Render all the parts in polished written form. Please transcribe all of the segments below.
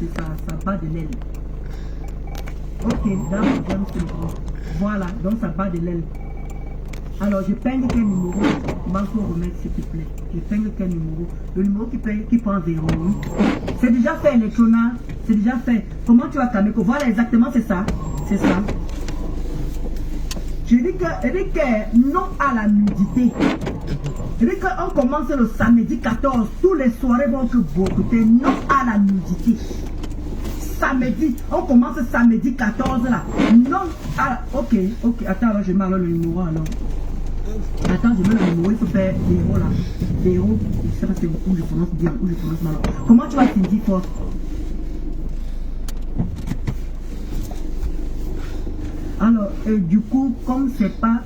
c'est ça bat de l'aile. Ok, d'accord, voilà, donc ça bat de l'aile. Alors, je peigne quel numéro? Banco remettre, s'il te plaît. Je peigne quel numéro? Le numéro qui prend 0. C'est déjà fait, Electrona. C'est déjà fait. Comment tu vas Kameko? Voilà, exactement, c'est ça. C'est ça. Je dis que non à la nudité. Je dis qu'on commence le samedi 14. Tous les soirées vont que beaucoup. Non à la nudité. Samedi, on commence samedi 14 là. Non à... Ok, attends, alors je mets alors le numéro alors. Attends, je mets le numéro, il faut faire 0 là. 0, je sais pas où je prononce bien, où je prononce mal. Comment tu vas Cindy Force? Alors, du coup, comme c'est pas...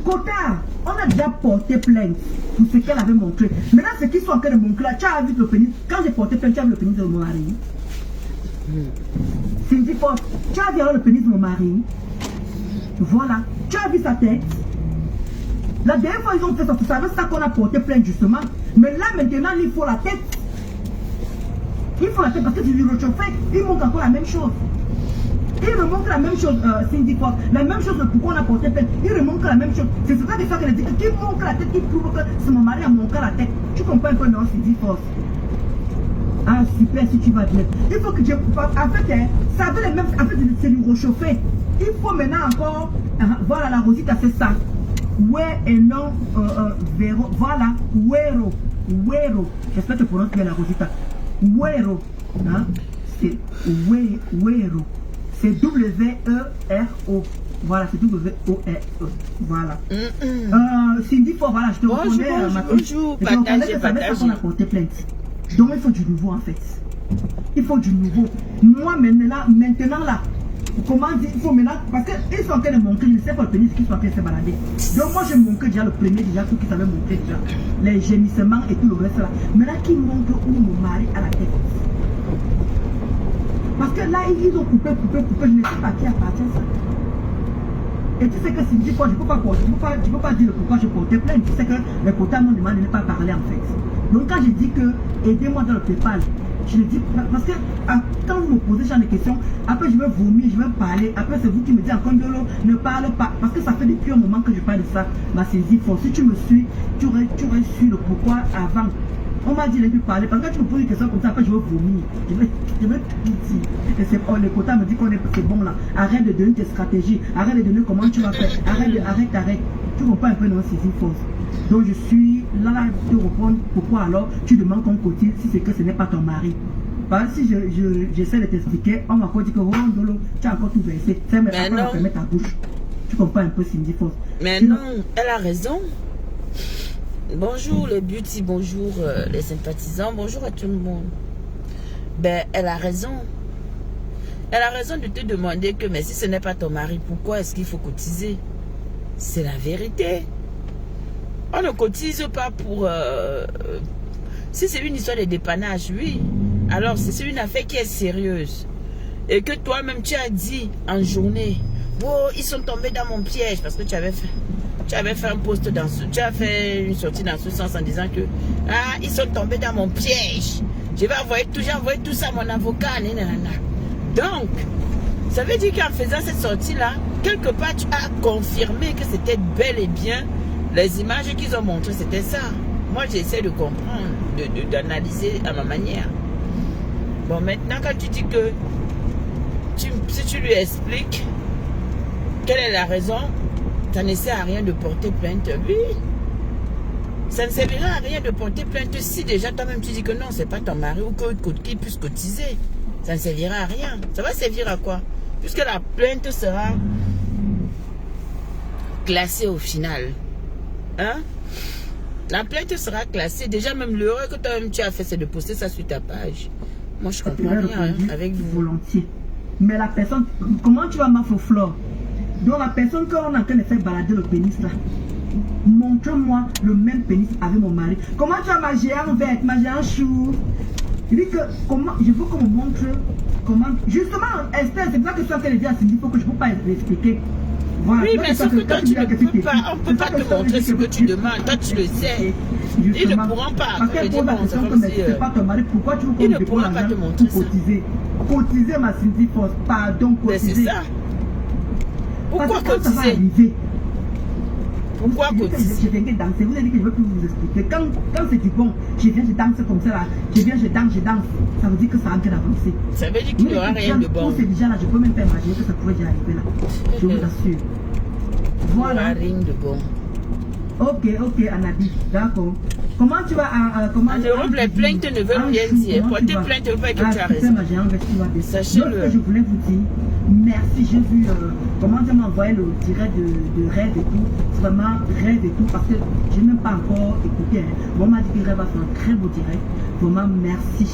Cotard, on a déjà porté plainte pour ce qu'elle avait montré. Maintenant, ce qu'ils sont en train de montrer là, tu as vu le pénis. Quand j'ai porté plainte, tu as vu le pénis de mon mari. Cindy Force, tu as vu alors le pénis de mon mari. Voilà, tu as vu sa tête. La dernière fois, ils ont fait ça, c'est ça qu'on a porté plainte justement. Mais là, maintenant, il faut la tête. Il faut la tête parce que tu lui rechauffais, il montre encore la même chose. Il remonte la même chose, Cindy Fox. La même chose, pourquoi on a porté plainte. Il remonte la même chose. C'est ça des fois qu'elle dit qu'il montre la tête, il prouve que c'est mon mari a montré la tête. Tu comprends un peu, non, Cindy Fox? Ah, super, si tu vas bien. Il faut que tu... En fait, ça veut les mêmes... En fait, c'est lui réchauffer. Il faut maintenant encore... voilà, la Rosita fait ça. Ouais et non, Véro. Voilà, Wero. Wero. J'espère que tu prononces bien la Rosita. Wero. Hein? C'est Wero. C'est W-E-R-O. Voilà, c'est W-O-R-E. Voilà. Cindy Fort, voilà, je te reconnais. Bonjour, partagez. On a porté plainte. Donc il faut du nouveau en fait. Il faut du nouveau. Moi maintenant là, comment dire, il faut maintenant, parce qu'ils sont en train de montrer, ils ne savent pas le pénis qu'ils sont en train de se balader. Donc moi je montre déjà le premier, déjà tout qu'ils avaient montré déjà. Les gémissements et tout le reste là. Maintenant qui montre où mon mari a la tête. Parce que là ils ont coupé, je ne sais pas qui appartient ça. Et tu sais que Cindy, quoi, je ne peux pas dire pourquoi je portais plainte. Tu sais que les quotas m'ont demandé de ne pas parler en fait. Donc quand je dis que aidez-moi dans le PayPal, je le dis parce que quand vous me posez ce genre de questions, après je vais vomir, je vais parler, après c'est vous qui me dites encore ne parle pas, parce que ça fait depuis un moment que je parle de ça. Ma Cindy, si tu me suis, tu aurais su le pourquoi avant. On m'a dit de ne plus parler, parce que tu me poses une question comme ça, après je vais vomir, je vais tout dire. Et c'est le quota me dit qu'on est c'est bon là, arrête de donner tes stratégies, arrête de donner comment tu vas faire, arrête. Tu comprends un peu non, Cindy Force. Donc je suis là de répondre pourquoi alors tu demandes qu'on cotise si c'est que ce n'est pas ton mari. Parce que si j'essaie de t'expliquer, on m'a encore dit que oh, Ndolo, tu as encore tout versé. C'est maintenant on fermer ta bouche. Tu comprends un peu Cindy Force. Mais non, elle a raison. Bonjour les beauty, bonjour les sympathisants, bonjour à tout le monde. Ben, elle a raison. Elle a raison de te demander que mais si ce n'est pas ton mari, pourquoi est-ce qu'il faut cotiser? C'est la vérité. On ne cotise pas pour... si c'est une histoire de dépannage, oui. Alors, c'est une affaire qui est sérieuse. Et que toi-même, tu as dit en journée, oh, ils sont tombés dans mon piège. Parce que tu avais fait un post dans ce... Tu as fait une sortie dans ce sens en disant que, ah, ils sont tombés dans mon piège. J'ai envoyé tout ça à mon avocat. Donc, ça veut dire qu'en faisant cette sortie-là, quelque part, tu as confirmé que c'était bel et bien les images qu'ils ont montrées, c'était ça. Moi, j'essaie de comprendre, d'analyser à ma manière. Bon, maintenant, quand tu dis que si tu lui expliques quelle est la raison, ça ne sert à rien de porter plainte. Oui, ça ne servira à rien de porter plainte si déjà toi-même tu dis que non, c'est pas ton mari ou qu'il puisse cotiser. Ça ne servira à rien. Ça va servir à quoi? Puisque la plainte sera classée au final. Hein? La plainte sera classée. Déjà, même l'erreur que toi-même tu as fait, c'est de poster ça sur ta page. Moi, je comprends rien avec vous. Volontiers. Mais la personne, comment tu vas m'affleur? Donc, la personne qu'on est en train de faire balader le pénis là, montre-moi le même pénis avec mon mari. Comment tu as ma géante verte, ma géante chou? Je dis que, comment, je veux qu'on me montre comment. Justement, Esther, c'est pour ça que je suis en train de dire à Cindy, il faut que je ne peux pas l'expliquer. Voilà. Oui, Toi, mais c'est sauf ça que toi, tu tu ne dis que peux c'est pas, on ne peut c'est pas ça que te je montrer dis ce que tu demandes. Toi, tu le sais. Ils ne Justement. pourront pas. Parce Je qu'elle dis, pose la bon, c'est question comme comme si... c'est pas ton mari, pourquoi tu veux qu'on il ne te dépose pourra pas l'argent te montrer pour ça. cotiser? Cotiser, ma Cindy Force, pardon, Mais c'est cotiser. ça. Pourquoi Parce que quand ça va cotiser? arriver, Pourquoi cotiser? je viens de danser, vous avez dit que je ne veux plus vous expliquer. Quand c'est du bon, je viens, je danse comme ça là. Je viens, je danse. Ça veut dire que ça a en train d'avancer. Ça veut dire qu'il n'y aura rien de bon. Pour ces gens là, je peux même pas imaginer que ça pourrait déjà arriver là. Je vous assure. Voilà. Il n'y aura rien de bon. Ok, Anadi, d'accord. Comment tu vas comment En Europe, les plaintes ne veulent rien dire. Porter plainte ne veut pas que tu as raison. Sachez-le. Ce que je voulais vous dire, merci, j'ai vu comment tu m'as envoyé le direct de rêve et tout. Vraiment, rêve et tout, parce que je n'ai même pas encore écouté. Hein. Bon, on m'a dit que rêve va faire un très beau direct. Vraiment, merci.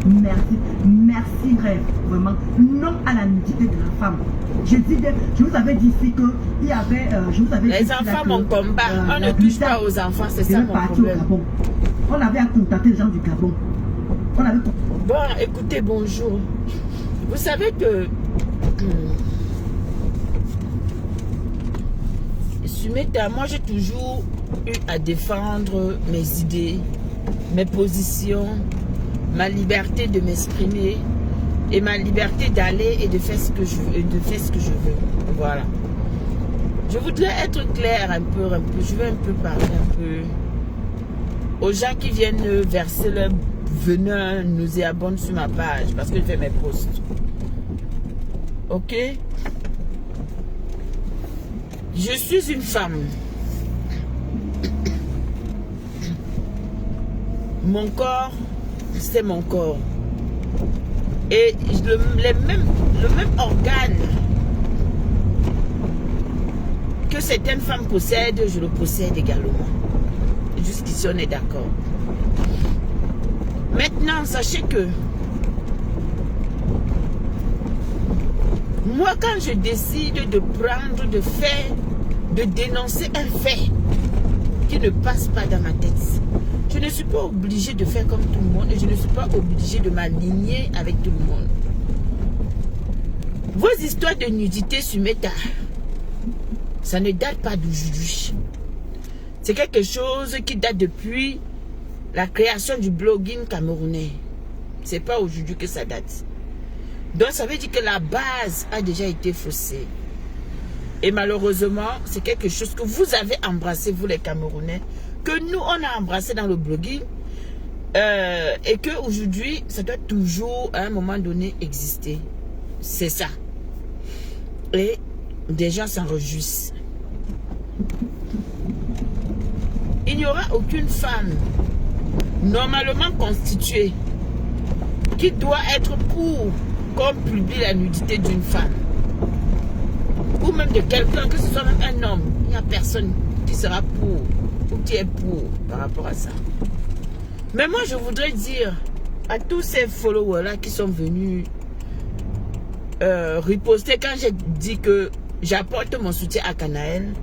Merci rêve, vraiment. Non à la nudité de la femme. Je vous avais dit ici que il y avait, je vous avais les dit enfants, mon combat. On ne touche pas aux enfants, c'est ça mon problème. On avait à contacter les gens du Gabon. Bon, écoutez, bonjour. Vous savez que Sumeta, moi j'ai toujours eu à défendre mes idées, mes positions, ma liberté de m'exprimer et ma liberté d'aller et de faire ce que je veux, Voilà. Je voudrais être clair un peu. Je veux un peu parler un peu aux gens qui viennent verser leur venin nauséabond sur ma page parce que je fais mes posts. Ok? Je suis une femme. Mon corps, c'est mon corps. Et le même organe que certaines femmes possèdent, je le possède également. Jusqu'ici, on est d'accord. Maintenant, sachez que moi, quand je décide de prendre, de faire, de dénoncer un fait qui ne passe pas dans ma tête, je ne suis pas obligée de faire comme tout le monde et je ne suis pas obligée de m'aligner avec tout le monde. Vos histoires de nudité sur Meta, ça ne date pas d'aujourd'hui. C'est quelque chose qui date depuis la création du blogging camerounais. C'est pas aujourd'hui que ça date. Donc ça veut dire que la base a déjà été faussée. Et malheureusement, c'est quelque chose que vous avez embrassé, vous les Camerounais, que nous, on a embrassé dans le blogging, et qu'aujourd'hui, ça doit toujours, à un moment donné, exister. C'est ça. Et des gens s'en réjouissent. Il n'y aura aucune femme normalement constituée qui doit être pour qu'on publie la nudité d'une femme. Ou même de quelqu'un, que ce soit même un homme. Il n'y a personne qui sera pour ou qui est pour par rapport à ça. Mais moi, je voudrais dire à tous ces followers-là qui sont venus riposter quand j'ai dit que j'apporte mon soutien à Canaël.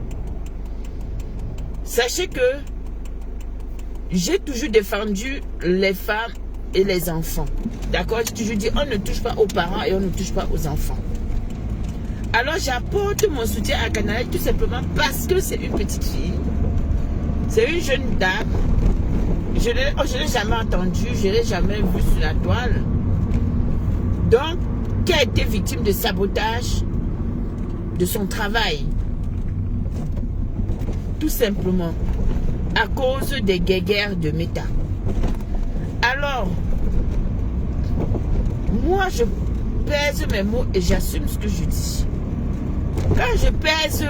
Sachez que j'ai toujours défendu les femmes et les enfants. D'accord? J'ai toujours dit on ne touche pas aux parents et on ne touche pas aux enfants. Alors j'apporte mon soutien à Canaël tout simplement parce que c'est une petite fille. C'est une jeune dame. Je ne l'ai jamais entendue, je ne l'ai jamais vue sur la toile. Donc, qui a été victime de sabotage de son travail. Tout simplement à cause des guéguerres de Meta. Alors, moi je pèse mes mots et j'assume ce que je dis. Quand je pèse,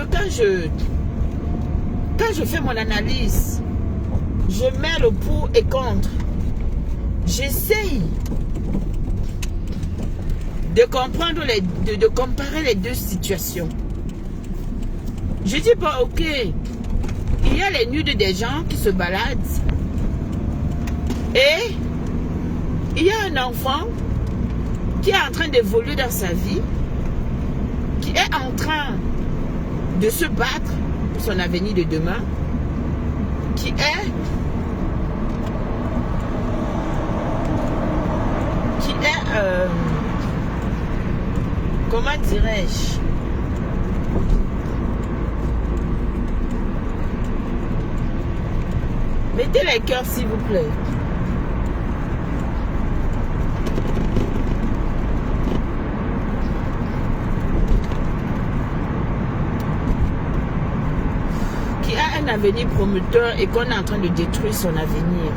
quand je fais mon analyse, je mets le pour et contre. J'essaye de comprendre, de comparer les deux situations. Je dis pas, ok, il y a les nudes des gens qui se baladent et il y a un enfant qui est en train d'évoluer dans sa vie, qui est en train de se battre pour son avenir de demain, qui est comment dirais-je, Mettez les cœurs, s'il vous plaît. Qui a un avenir prometteur et qu'on est en train de détruire son avenir.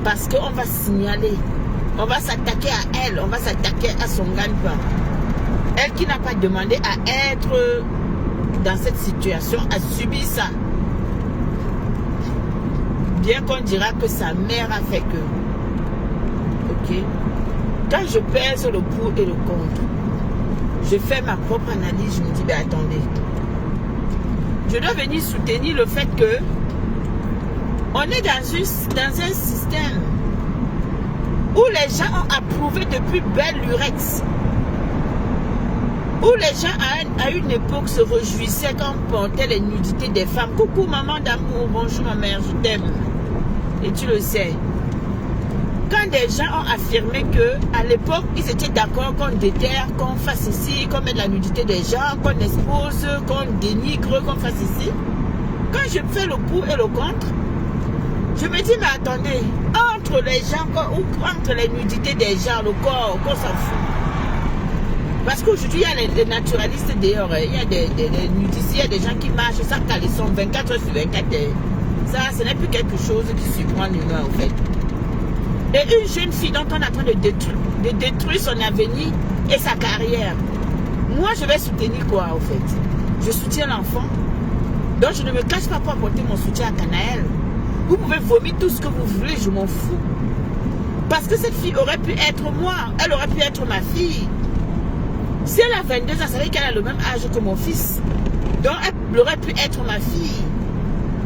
Parce qu'on va signaler. On va s'attaquer à elle. On va s'attaquer à son gagne-pain. Elle qui n'a pas demandé à être dans cette situation, a subi ça. Bien qu'on dira que sa mère a fait que. Ok. Quand je pèse le pour et le contre, je fais ma propre analyse, je me dis, ben attendez. Je dois venir soutenir le fait que on est dans un système où les gens ont approuvé depuis belle lurette. Où les gens à une époque se réjouissaient quand on portait les nudités des femmes. Coucou maman d'amour, bonjour ma mère, je t'aime. Et tu le sais. Quand des gens ont affirmé que à l'époque, ils étaient d'accord qu'on déterre, qu'on fasse ici, qu'on mette la nudité des gens, qu'on expose, qu'on dénigre, qu'on fasse ici. Quand je fais le pour et le contre, je me dis, mais attendez, entre les gens, ou entre les nudités des gens, le corps, qu'on s'en fout. Parce qu'aujourd'hui, il y a les naturalistes dehors, il y a des nudistes, il y a des gens qui marchent, ça caleçon 24 heures sur 24. Ça, ce n'est plus quelque chose qui surprend l'humain, en fait. Et une jeune fille dont on est en train de détruire son avenir et sa carrière. Moi, je vais soutenir quoi, en fait? Je soutiens l'enfant. Donc, je ne me cache pas pour apporter mon soutien à Canaël. Vous pouvez vomir tout ce que vous voulez, je m'en fous. Parce que cette fille aurait pu être moi, elle aurait pu être ma fille. Si elle a 22 ans, ça veut dire qu'elle a le même âge que mon fils. Donc, elle aurait pu être ma fille.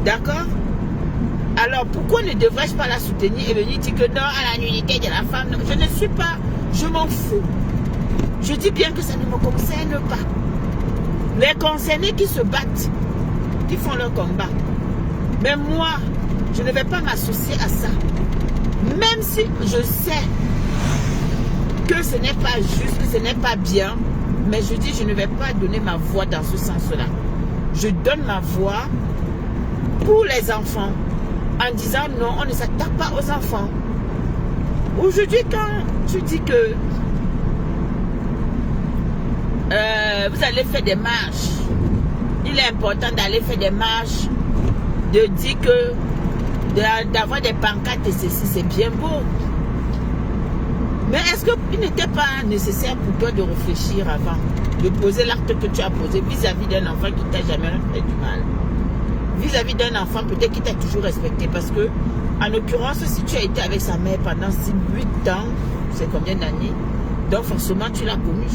D'accord? Alors, pourquoi ne devrais-je pas la soutenir et venir dire que non, à la nudité de la femme? Non, je ne suis pas, je m'en fous. Je dis bien que ça ne me concerne pas. Les concernés qui se battent, qui font leur combat. Mais moi, je ne vais pas m'associer à ça. Même si je sais que ce n'est pas juste, que ce n'est pas bien, mais je dis, je ne vais pas donner ma voix dans ce sens-là. Je donne ma voix pour les enfants, en disant non, on ne s'attaque pas aux enfants. Aujourd'hui, quand tu dis que vous allez faire des marches, il est important d'aller faire des marches, de dire que d'avoir des pancartes et ceci, c'est bien beau. Mais est-ce qu'il n'était pas nécessaire pour toi de réfléchir avant, de poser l'acte que tu as posé vis-à-vis d'un enfant qui t'a jamais fait du mal? Vis-à-vis d'un enfant peut-être qui t'a toujours respecté, parce que, en l'occurrence, si tu as été avec sa mère pendant 8 ans, c'est combien d'années? Donc forcément tu l'as connu.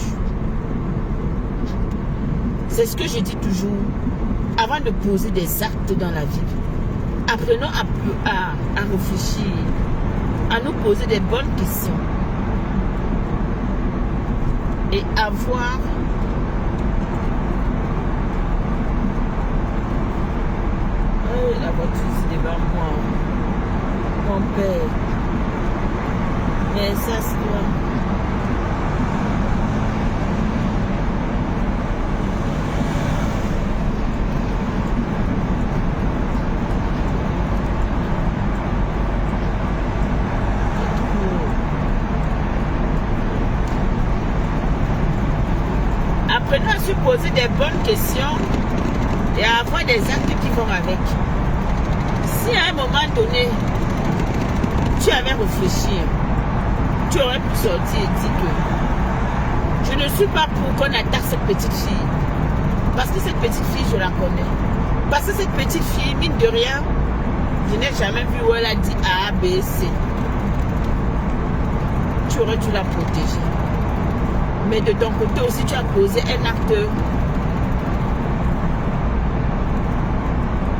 C'est ce que je dis toujours. Avant de poser des actes dans la vie, apprenons à réfléchir, à nous poser des bonnes questions et à voir la voiture c'est devant moi, mon père, mais ça c'est toi. Apprenons à se poser des bonnes questions et à avoir des actes qui vont avec. Si à un moment donné, tu avais réfléchi, tu aurais pu sortir et dire que je ne suis pas pour qu'on attaque cette petite fille. Parce que cette petite fille, je la connais. Parce que cette petite fille, mine de rien, je n'ai jamais vu où elle a dit A, B, C. Tu aurais dû la protéger. Mais de ton côté aussi, tu as posé un acte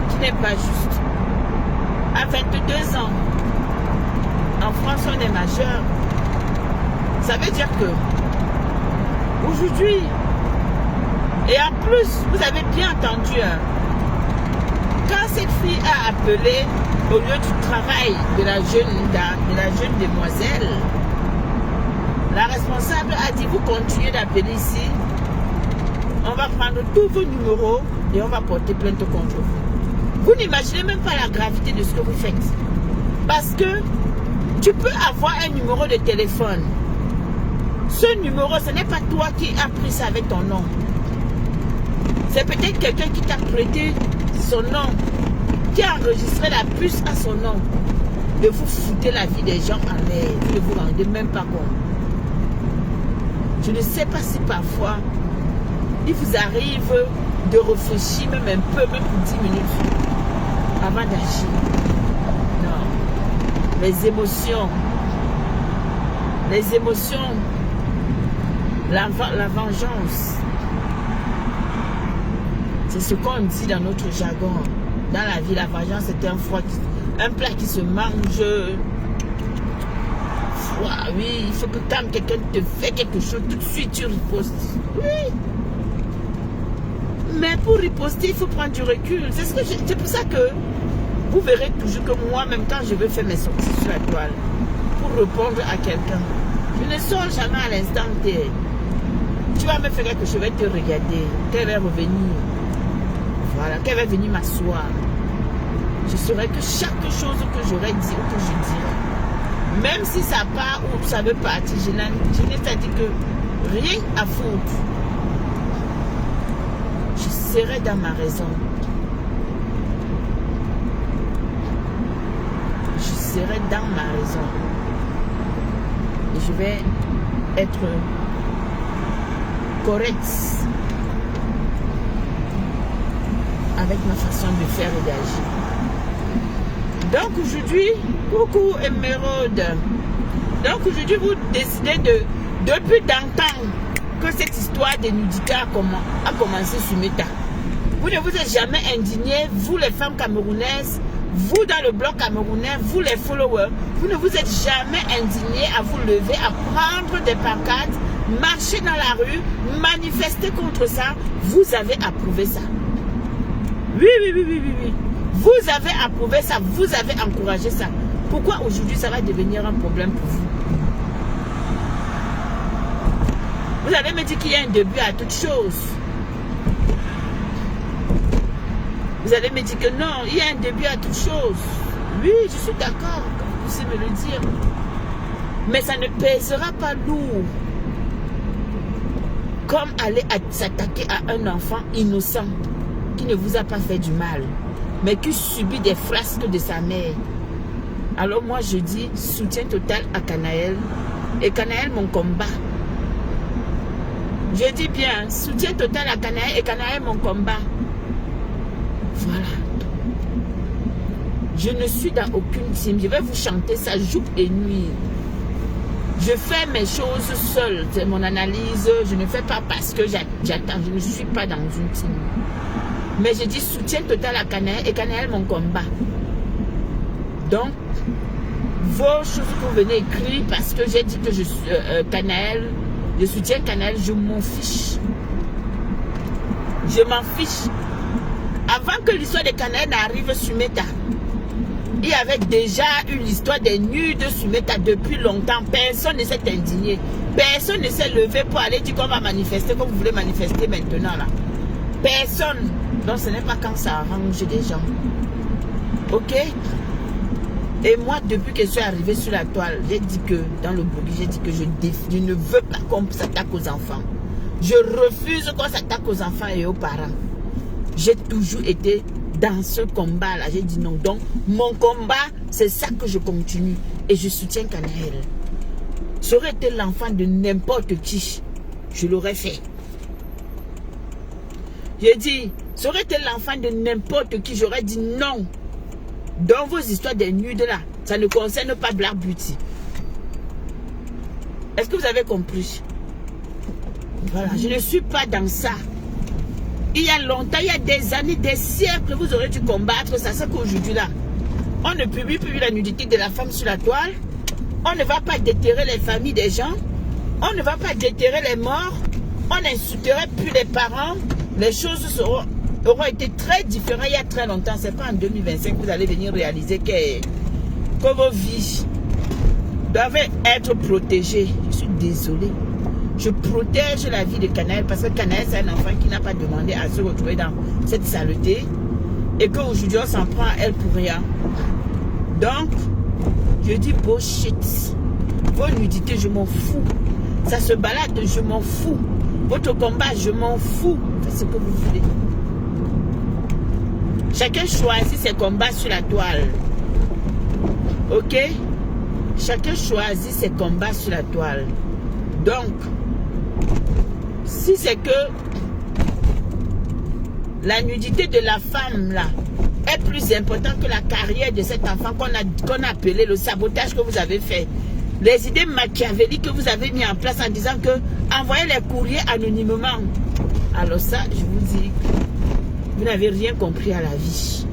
qui n'est pas juste. À 22 ans, en France, on est majeur. Ça veut dire que aujourd'hui, et en plus, vous avez bien entendu, quand cette fille a appelé au lieu du travail de la jeune demoiselle, la responsable a dit, vous continuez d'appeler ici, on va prendre tous vos numéros et on va porter plainte contre vous. Vous n'imaginez même pas la gravité de ce que vous faites. Parce que tu peux avoir un numéro de téléphone. Ce numéro, ce n'est pas toi qui as pris ça avec ton nom. C'est peut-être quelqu'un qui t'a prêté son nom, qui a enregistré la puce à son nom. Et vous foutez la vie des gens en l'air. Vous ne vous rendez même pas compte. Je ne sais pas si parfois, il vous arrive de réfléchir même un peu, même pour 10 minutes, avant d'agir. Non. Les émotions, la vengeance, c'est ce qu'on dit dans notre jargon. Dans la vie, la vengeance, c'est un plat qui se mange. Oui, il faut que quand quelqu'un te fait quelque chose, tout de suite tu ripostes. Oui. Mais pour riposter, il faut prendre du recul. C'est pour ça que vous verrez toujours que moi, même quand je veux faire mes sorties sur la toile, pour répondre à quelqu'un, je ne sors jamais à l'instant T. Tu vas me faire quelque chose, je vais te regarder. Qu'elle va revenir. Voilà, qu'elle va venir m'asseoir. Je saurai que chaque chose que j'aurais dit ou que je dirais, même si ça part ou ça veut partir, je n'ai pas dit que rien à foutre. Je serai dans ma raison. Je serai dans ma raison. Et je vais être correct avec ma façon de faire et d'agir. Donc aujourd'hui, coucou Émeraude. Donc aujourd'hui, vous décidez depuis d'entendre que cette histoire de nudité a commencé sur Meta. Vous ne vous êtes jamais indigné, vous les femmes camerounaises, vous dans le bloc camerounais, vous les followers, vous ne vous êtes jamais indigné à vous lever, à prendre des pancartes, marcher dans la rue, manifester contre ça. Vous avez approuvé ça. Oui. Vous avez approuvé ça, vous avez encouragé ça. Pourquoi aujourd'hui ça va devenir un problème pour vous? Vous allez me dire qu'il y a un début à toute chose. Vous allez me dire que non, il y a un début à toute chose. Oui, je suis d'accord, comme vous puissiez me le dire. Mais ça ne pèsera pas lourd. Comme aller s'attaquer à un enfant innocent qui ne vous a pas fait du mal, mais qui subit des frasques de sa mère. Alors moi je dis soutien total à Canaël. Et Canaël mon combat. Je dis bien soutien total à Canaël et Canaël mon combat. Voilà. Je ne suis dans aucune team. Je vais vous chanter ça jour et nuit. Je fais mes choses seule. C'est mon analyse. Je ne fais pas parce que j'attends. Je ne suis pas dans une team. Mais je dis soutien total à Canaël et Canaël mon combat. Donc, vos choses que vous venez écrire parce que j'ai dit que je suis Canaël, je soutiens Canaël, je m'en fiche. Je m'en fiche. Avant que l'histoire de Canaël n'arrive sur Meta, il y avait déjà eu l'histoire des nudes sur Meta depuis longtemps. Personne ne s'est indigné. Personne ne s'est levé pour aller dire qu'on va manifester comme vous voulez manifester maintenant là. Personne. Donc ce n'est pas quand ça arrange des gens. Ok? Et moi, depuis que je suis arrivée sur la toile, j'ai dit que, dans le blog, j'ai dit que je ne veux pas qu'on s'attaque aux enfants. Je refuse qu'on s'attaque aux enfants et aux parents. J'ai toujours été dans ce combat-là. J'ai dit non. Donc, mon combat, c'est ça que je continue. Et je soutiens Canaël. Ça aurait été l'enfant de n'importe qui, je l'aurais fait. J'ai dit, ça aurait été l'enfant de n'importe qui, j'aurais dit non. Dans vos histoires des nudes là, ça ne concerne pas Black Beauty. Est-ce que vous avez compris? Voilà, je ne suis pas dans ça. Il y a longtemps, il y a des années, des siècles, vous aurez dû combattre ça. C'est qu'aujourd'hui là, on ne publie plus la nudité de la femme sur la toile. On ne va pas déterrer les familles des gens. On ne va pas déterrer les morts. On n'insulterait plus les parents. Les choses auront été très différentes il y a très longtemps. C'est pas en 2025 que vous allez venir réaliser que vos vies doivent être protégées. Je suis désolée. Je protège la vie de Canaël parce que Canaël, c'est un enfant qui n'a pas demandé à se retrouver dans cette saleté. et qu'aujourd'hui on s'en prend à elle pour rien. Donc, je dis bullshit. Vos nudités, je m'en fous. Ça se balade, je m'en fous. Votre combat, je m'en fous. Faites ce que vous voulez. Chacun choisit ses combats sur la toile. Ok? Chacun choisit ses combats sur la toile. Donc, si c'est que la nudité de la femme là est plus importante que la carrière de cet enfant qu'on a appelé le sabotage que vous avez fait, les idées machiavéliques que vous avez mis en place en disant que envoyez les courriers anonymement, alors ça, je vous dis, vous n'avez rien compris à la vie.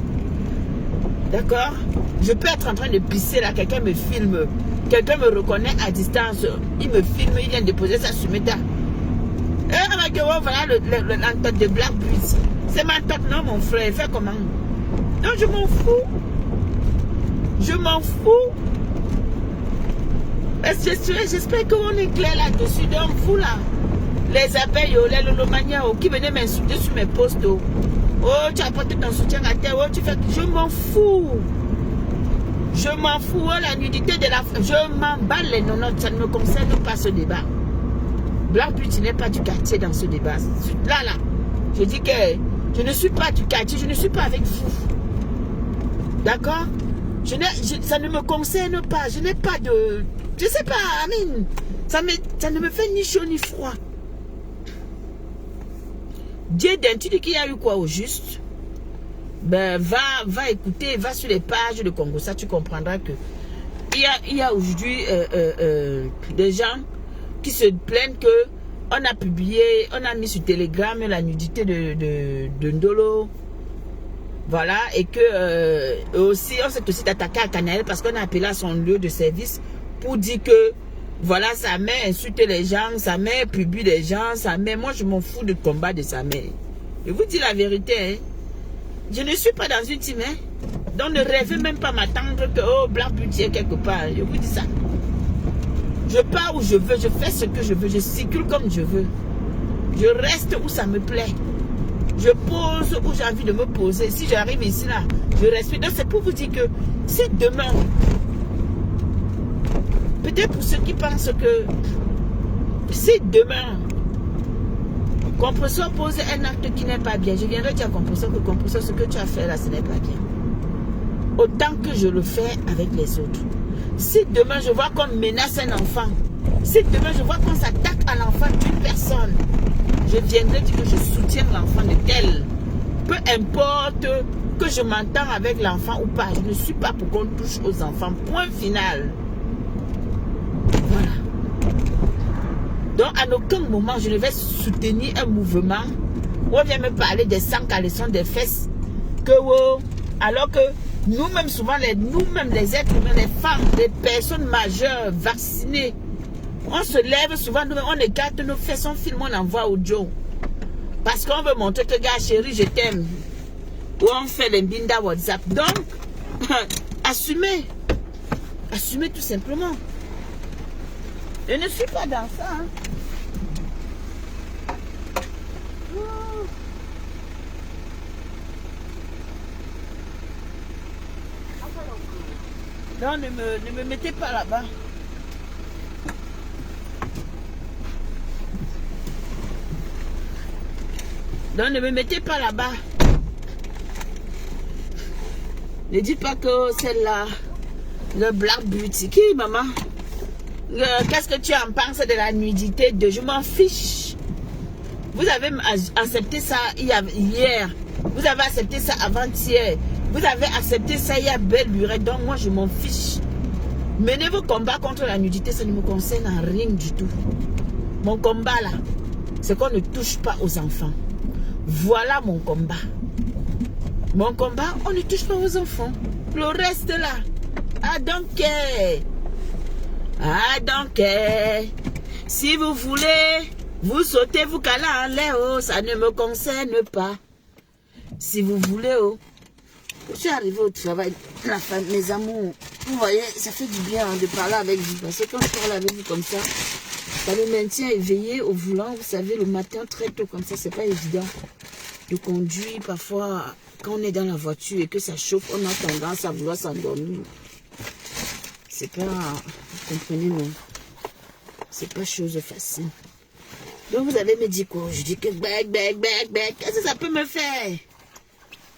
D'accord? Je peux être en train de pisser là, quelqu'un me filme, quelqu'un me reconnaît à distance, il me filme, il vient de poser ça sur Meta. Et voilà l'entente de Black Beauty. C'est ma tante, non mon frère, fais comment? Non, je m'en fous. Je m'en fous. J'espère qu'on est clair là-dessus. Donc vous là, les abeilles, les lolomanias qui venaient m'insulter sur mes posts. Oh, tu as apporté ton soutien à terre. Oh, tu fais... Je m'en fous. Je m'en fous. Oh, la nudité de la femme. Je m'en bats les nonotes. Ça ne me concerne pas ce débat. Black Beauty n'est pas du quartier dans ce débat. Là, je dis que je ne suis pas du quartier. Je ne suis pas avec vous. D'accord? Ça ne me concerne pas. Je n'ai pas de... Je sais pas, Amine. Ça ne me fait ni chaud ni froid. Jaden, tu dis qu'il y a eu quoi au juste? Ben, va écouter, va sur les pages de Congo. Ça, tu comprendras que il y a aujourd'hui des gens qui se plaignent que on a publié, on a mis sur Telegram la nudité de Ndolo. Voilà, et que aussi, on s'est aussi attaqué à Canaël parce qu'on a appelé à son lieu de service pour dire que voilà, sa mère insulte les gens, sa mère publie les gens, sa mère, moi je m'en fous du combat de sa mère. Je vous dis la vérité, hein. Je ne suis pas dans une team, hein. Donc ne rêvez même pas m'attendre que oh, Black Beauty est quelque part. Je vous dis ça. Je pars où je veux, je fais ce que je veux, je circule comme je veux. Je reste où ça me plaît. Je pose où j'ai envie de me poser. Si j'arrive ici, là, je respire. Donc c'est pour vous dire que si demain, peut-être pour ceux qui pensent que si demain, Compresseur pose un acte qui n'est pas bien, je viendrai dire à Compresseur que Compresseur, ce que tu as fait là, ce n'est pas bien. Autant que je le fais avec les autres. Si demain je vois qu'on menace un enfant, si demain je vois qu'on s'attaque à l'enfant d'une personne, je viendrai dire que je soutiens l'enfant de tel. Peu importe que je m'entends avec l'enfant ou pas, je ne suis pas pour qu'on touche aux enfants. Point final. Voilà. Donc, à aucun moment, je ne vais soutenir un mouvement où on vient me parler des sangs caleçons des fesses. Que, oh, alors que nous-mêmes, souvent, nous-mêmes, les êtres humains, les femmes, les personnes majeures, vaccinées, on se lève souvent, on écarte nos fesses, on filme, on envoie au Joe. Parce qu'on veut montrer que, gars, chérie, je t'aime. Ou on fait les binda WhatsApp. Donc, assumez. Assumez tout simplement. Je ne suis pas dans ça. Hein. Non, ne me mettez pas là-bas. Non, ne me mettez pas là-bas. Ne dites pas que celle-là, le Black Beauty. Qui, maman? Qu'est-ce que tu en penses de la nudité de... Je m'en fiche. Vous avez accepté ça hier. Vous avez accepté ça avant-hier. Vous avez accepté ça il y a belle durée. Donc moi, je m'en fiche. Menez vos combats contre la nudité. Ça ne me concerne en rien du tout. Mon combat là, c'est qu'on ne touche pas aux enfants. Voilà mon combat. Mon combat, on ne touche pas aux enfants. Le reste là, I don't care. I don't care. Si vous voulez, vous sautez, vous calez en l'air, oh, ça ne me concerne pas. Si vous voulez, oh. Je suis arrivé au travail, mes amours. Vous voyez, ça fait du bien de parler avec vous. Parce que quand je parle avec vous comme ça me maintient éveillé au volant. Vous savez, le matin très tôt comme ça, c'est pas évident de conduire parfois quand on est dans la voiture et que ça chauffe, on a tendance à vouloir s'endormir. C'est pas, vous comprenez, non? C'est pas chose facile. Donc vous allez me dire quoi? Je dis que qu'est-ce que ça peut me faire?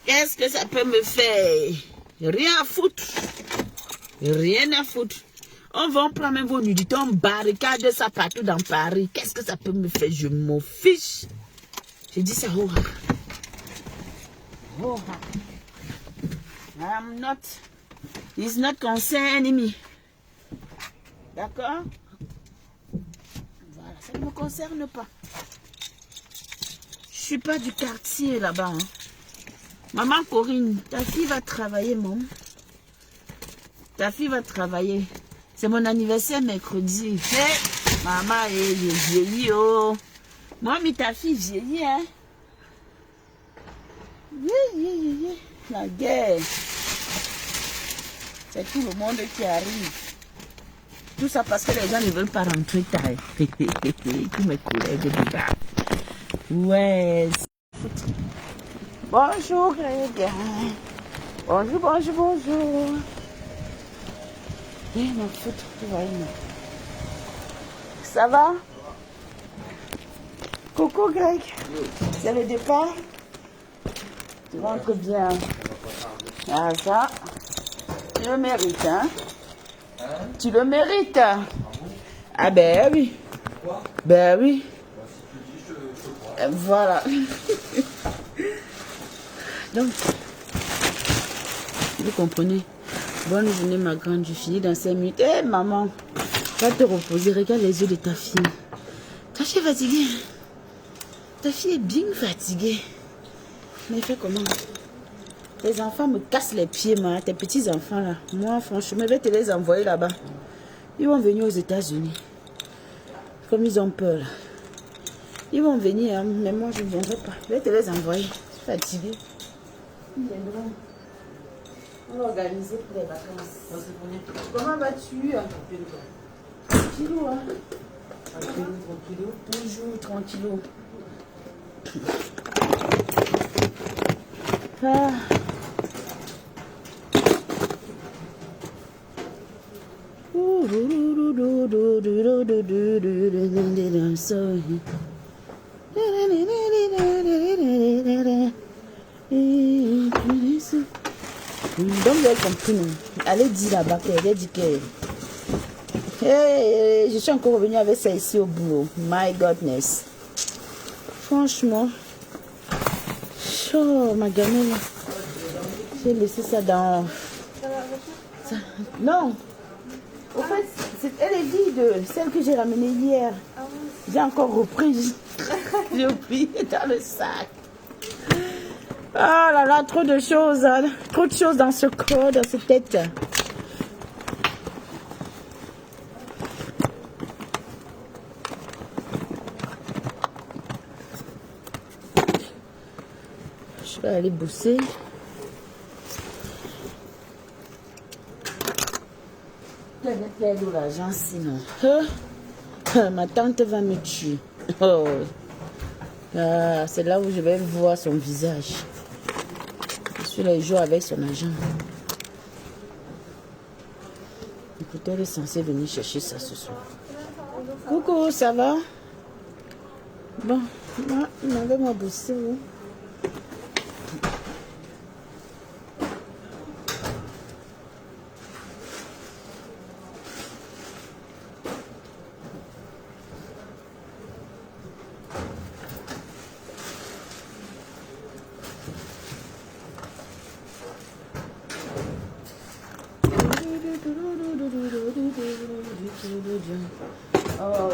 Qu'est-ce que ça peut me faire? Rien à foutre. Rien à foutre. On va prendre même vos nudités, on barricade ça partout dans Paris. Qu'est-ce que ça peut me faire? Je m'en fiche. Je dis ça, oh. Oh. I'm not. It's not concerning me. D'accord? Voilà, ça ne me concerne pas. Je suis pas du quartier là-bas. Hein. Maman Corinne, ta fille va travailler, maman. Ta fille va travailler. C'est mon anniversaire mercredi. Hey, maman, j'ai vieilli, oh. Moi, mais ta fille vieillit, hein. La guerre. C'est tout le monde qui arrive. Tout ça parce que les gens ne veulent pas rentrer tard. Tous mes collègues de gars. Ouais. Bonjour, Greg. Bonjour, bonjour, bonjour. Eh, ma foot, tu vois, ça va? Coucou, Greg. C'est le départ? Tu rentres bien. Ah, ça, tu le mérites, hein? Tu le mérites. Ah, ben oui. Ben oui. Voilà. Donc, vous comprenez? Bonne journée, ma grande. Je finis dans 5 minutes. Eh, maman, va te reposer. Regarde les yeux de ta fille. Ta fille est fatiguée. Ta fille est bien fatiguée. Mais fais comment? Tes enfants me cassent les pieds, moi. Tes petits enfants, là. Moi, franchement, je vais te les envoyer là-bas. Ils vont venir aux États-Unis. Comme ils ont peur, là. Ils vont venir, hein, mais moi, je ne viendrai pas. Je vais te les envoyer. Je suis fatiguée. Ils viendront. On va organiser pour les vacances. Comment vas-tu? Tranquillou, hein? Tranquillou. Toujours tranquillou. Ah. Donc vous avez compris, non? Allez dire là-bas qu'elle dit que hey, je suis encore revenue avec ça ici au boulot. My goodness. Franchement. Oh, ma gamine. J'ai laissé ça dans... Ça... Non. Au fait, elle est vide. Celle que j'ai ramenée hier. J'ai encore repris. J'ai oublié dans le sac. Oh là là, trop de choses. Hein. Trop de choses dans ce corps, dans cette tête. Je vais aller bosser. Je vais perdre l'argent sinon. Ma tante va me tuer. Oh. Ah, c'est là où je vais voir son visage. Je suis les jours avec son argent. Écoutez, elle est censée venir chercher ça ce soir. Coucou, ça va? Bon, moi, moi bosser. Oh,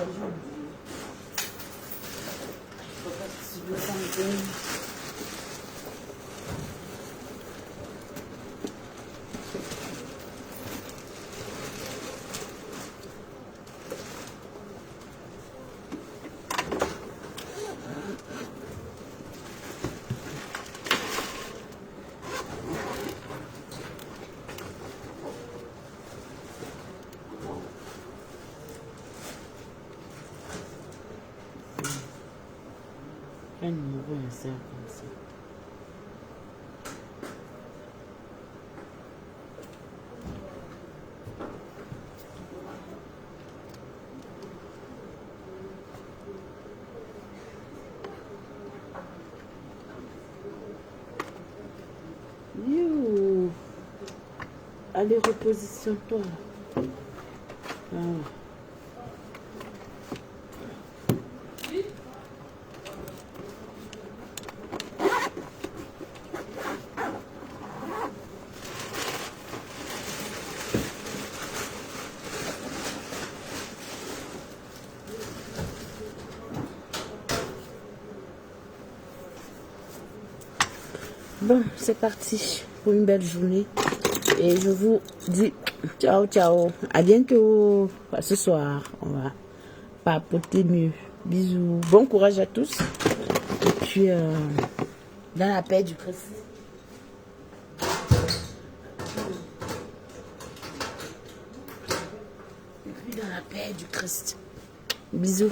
un numéro, un cercle comme ça. Allez, repositionne-toi. Ah. Bon, c'est parti pour une belle journée. Et je vous dis ciao, ciao. À bientôt. Ce soir, on va papoter mieux. Bisous. Bon courage à tous. Et puis, dans la paix du Christ. Et puis, dans la paix du Christ. Bisous.